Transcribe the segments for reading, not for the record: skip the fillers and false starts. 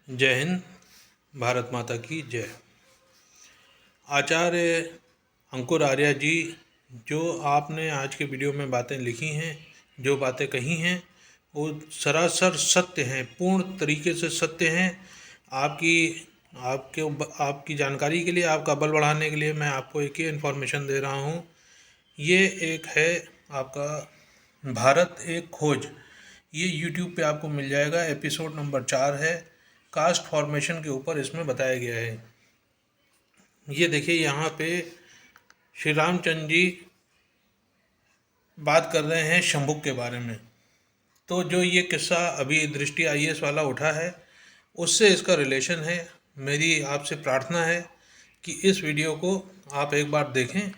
जय हिंद। भारत माता की जय। आचार्य अंकुर आर्या जी, जो आपने आज के वीडियो में बातें लिखी हैं, जो बातें कही हैं, वो सरासर सत्य हैं, पूर्ण तरीके से सत्य हैं। आपकी जानकारी के लिए, आपका बल बढ़ाने के लिए मैं आपको एक ही इन्फॉर्मेशन दे रहा हूँ। ये एक है आपका भारत एक खोज, ये यूट्यूब पे आपको मिल जाएगा। एपिसोड नंबर 4 है, कास्ट फॉर्मेशन के ऊपर इसमें बताया गया है। ये देखिए, यहाँ पे श्री रामचंद्र जी बात कर रहे हैं शंभुक के बारे में। तो जो ये किस्सा अभी दृष्टि IAS वाला उठा है, उससे इसका रिलेशन है। मेरी आपसे प्रार्थना है कि इस वीडियो को आप एक बार देखें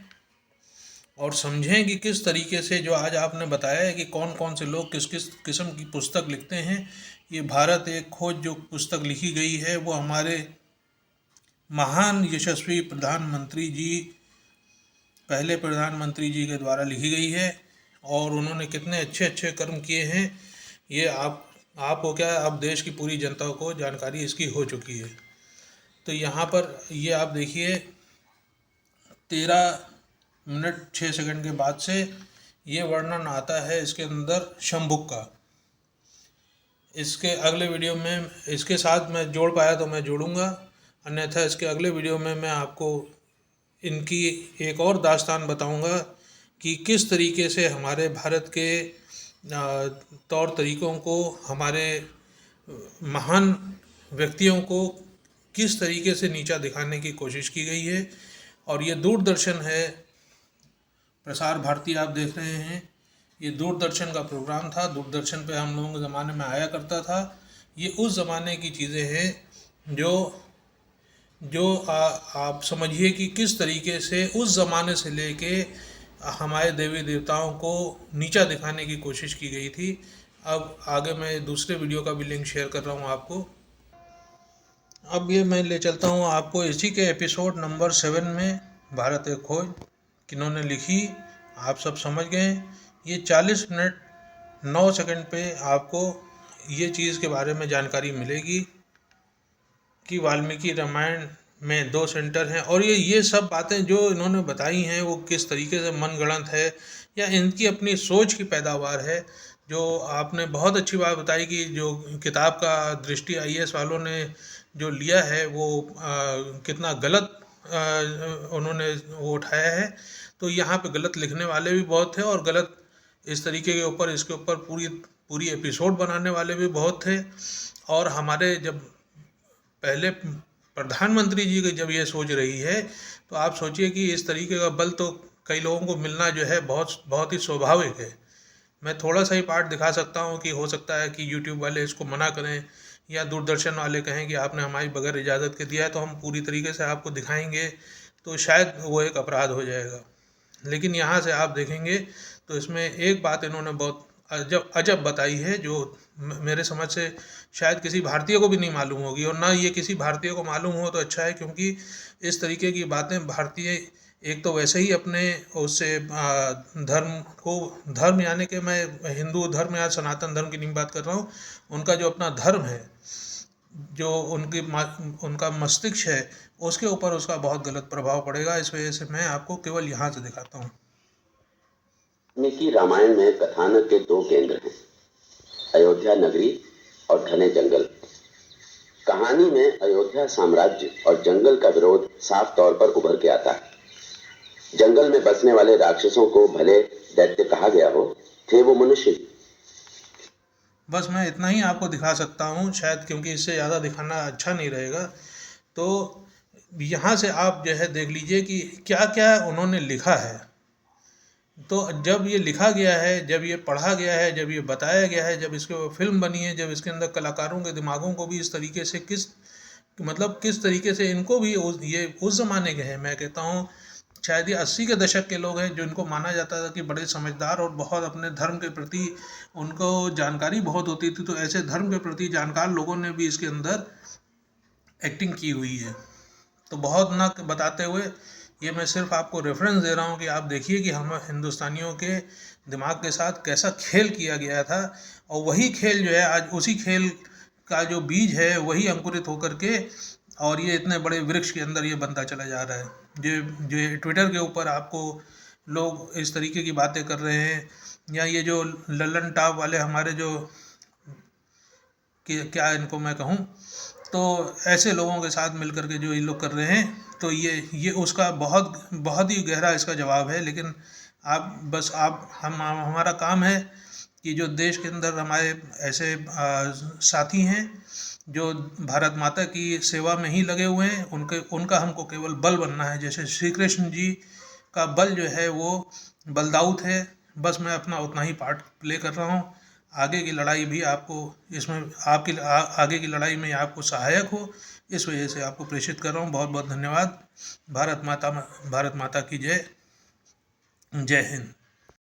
और समझें कि किस तरीके से जो आज आपने बताया है कि कौन कौन से लोग किस किस किस्म की पुस्तक लिखते हैं। ये भारत एक खोज जो पुस्तक लिखी गई है, वो हमारे महान यशस्वी प्रधानमंत्री जी, पहले प्रधानमंत्री जी के द्वारा लिखी गई है। और उन्होंने कितने अच्छे अच्छे कर्म किए हैं, ये आपको क्या, आप देश की पूरी जनता को जानकारी इसकी हो चुकी है। तो यहाँ पर ये आप देखिए, 13 मिनट 6 सेकंड के बाद से ये वर्णन आता है इसके अंदर शंभुक का। इसके अगले वीडियो में इसके साथ मैं जोड़ पाया तो मैं जोड़ूंगा, अन्यथा इसके अगले वीडियो में मैं आपको इनकी एक और दास्तान बताऊंगा कि किस तरीके से हमारे भारत के तौर तरीक़ों को, हमारे महान व्यक्तियों को किस तरीके से नीचा दिखाने की कोशिश की गई है। और ये दूरदर्शन है, प्रसार भारती आप देख रहे हैं, ये दूरदर्शन का प्रोग्राम था। दूरदर्शन पे हम लोगों के ज़माने में आया करता था। ये उस ज़माने की चीज़ें हैं जो आप समझिए कि किस तरीके से उस ज़माने से लेके हमारे देवी देवताओं को नीचा दिखाने की कोशिश की गई थी। अब आगे मैं दूसरे वीडियो का भी लिंक शेयर कर रहा हूँ आपको। अब ये मैं ले चलता हूँ आपको इसी के एपिसोड नंबर 7 में, भारत एक खोज किन्होंने लिखी, आप सब समझ गए। ये 40 मिनट 9 सेकंड पे आपको ये चीज़ के बारे में जानकारी मिलेगी कि वाल्मीकि रामायण में 2 सेंटर हैं। और ये सब बातें जो इन्होंने बताई हैं वो किस तरीके से मनगढ़ंत है या इनकी अपनी सोच की पैदावार है। जो आपने बहुत अच्छी बात बताई कि जो किताब का दृष्टि IAS वालों ने जो लिया है वो कितना गलत उन्होंने वो उठाया है। तो यहाँ पे गलत लिखने वाले भी बहुत थे और गलत इस तरीके के ऊपर, इसके ऊपर पूरी एपिसोड बनाने वाले भी बहुत थे। और हमारे जब पहले प्रधानमंत्री जी की जब ये सोच रही है, तो आप सोचिए कि इस तरीके का बल तो कई लोगों को मिलना जो है बहुत ही स्वाभाविक है। मैं थोड़ा सा ही पार्ट दिखा सकता हूँ कि हो सकता है कि यूट्यूब वाले इसको मना करें या दूरदर्शन वाले कहें कि आपने हमारी बगैर इजाज़त के दिया है, तो हम पूरी तरीके से आपको दिखाएंगे, तो शायद वो एक अपराध हो जाएगा। लेकिन यहाँ से आप देखेंगे तो इसमें एक बात इन्होंने बहुत अजब बताई है, जो मेरे समझ से शायद किसी भारतीय को भी नहीं मालूम होगी, और ना ये किसी भारतीय को मालूम हो तो अच्छा है, क्योंकि इस तरीके की बातें भारतीय एक तो वैसे ही अपने उससे धर्म यानी कि मैं हिंदू धर्म या सनातन धर्म की नहीं बात कर रहा हूँ, उनका जो अपना धर्म है, जो उनका मस्तिष्क है, उसके ऊपर उसका बहुत गलत प्रभाव पड़ेगा। इस वजह से मैं आपको केवल यहाँ से दिखाता हूँ। वाल्मीकि रामायण में कथानक के 2 केंद्र हैं, अयोध्या नगरी और घने जंगल। कहानी में अयोध्या साम्राज्य और जंगल का विरोध साफ तौर पर उभर के आता है। जंगल में बसने वाले राक्षसों को भले दैत्य कहा गया हो, थे वो मनुष्य ही। बस मैं इतना ही आपको दिखा सकता हूँ शायद, क्योंकि इससे ज़्यादा दिखाना अच्छा नहीं रहेगा। तो यहाँ से आप जो है देख लीजिए कि क्या क्या उन्होंने लिखा है। तो जब ये लिखा गया है, जब ये पढ़ा गया है, जब ये बताया गया है, जब इसके फिल्म बनी है, जब इसके अंदर कलाकारों के दिमागों को भी इस तरीके से किस तरीके से इनको भी ये उस ज़माने के हैं। मैं कहता हूँ शायद ये 80 के दशक के लोग हैं, जो इनको माना जाता था कि बड़े समझदार और बहुत अपने धर्म के प्रति उनको जानकारी बहुत होती थी। तो ऐसे धर्म के प्रति जानकार लोगों ने भी इसके अंदर एक्टिंग की हुई है। तो बहुत न बताते हुए ये मैं सिर्फ आपको रेफरेंस दे रहा हूँ कि आप देखिए कि हम हिंदुस्तानियों के दिमाग के साथ कैसा खेल किया गया था। और वही खेल जो है आज, उसी खेल का जो बीज है वही अंकुरित होकर के और ये इतने बड़े वृक्ष के अंदर ये बनता चला जा रहा है। जो ट्विटर के ऊपर आपको लोग इस तरीके की बातें कर रहे हैं, या ये जो लल्लन टॉप वाले हमारे जो कि क्या इनको मैं कहूँ, तो ऐसे लोगों के साथ मिलकर के जो ये लोग कर रहे हैं, तो ये उसका बहुत बहुत ही गहरा इसका जवाब है। लेकिन आप हमारा काम है कि जो देश के अंदर हमारे ऐसे साथी हैं जो भारत माता की सेवा में ही लगे हुए हैं, उनका हमको केवल बल बनना है। जैसे श्री कृष्ण जी का बल जो है वो बलदाऊत है, बस मैं अपना उतना ही पार्ट प्ले कर रहा हूँ। आगे की लड़ाई भी आपको इसमें आगे की लड़ाई में आपको सहायक हो, इस वजह से आपको प्रेषित कर रहा हूँ। बहुत बहुत धन्यवाद। भारत माता की जय। जय हिंद।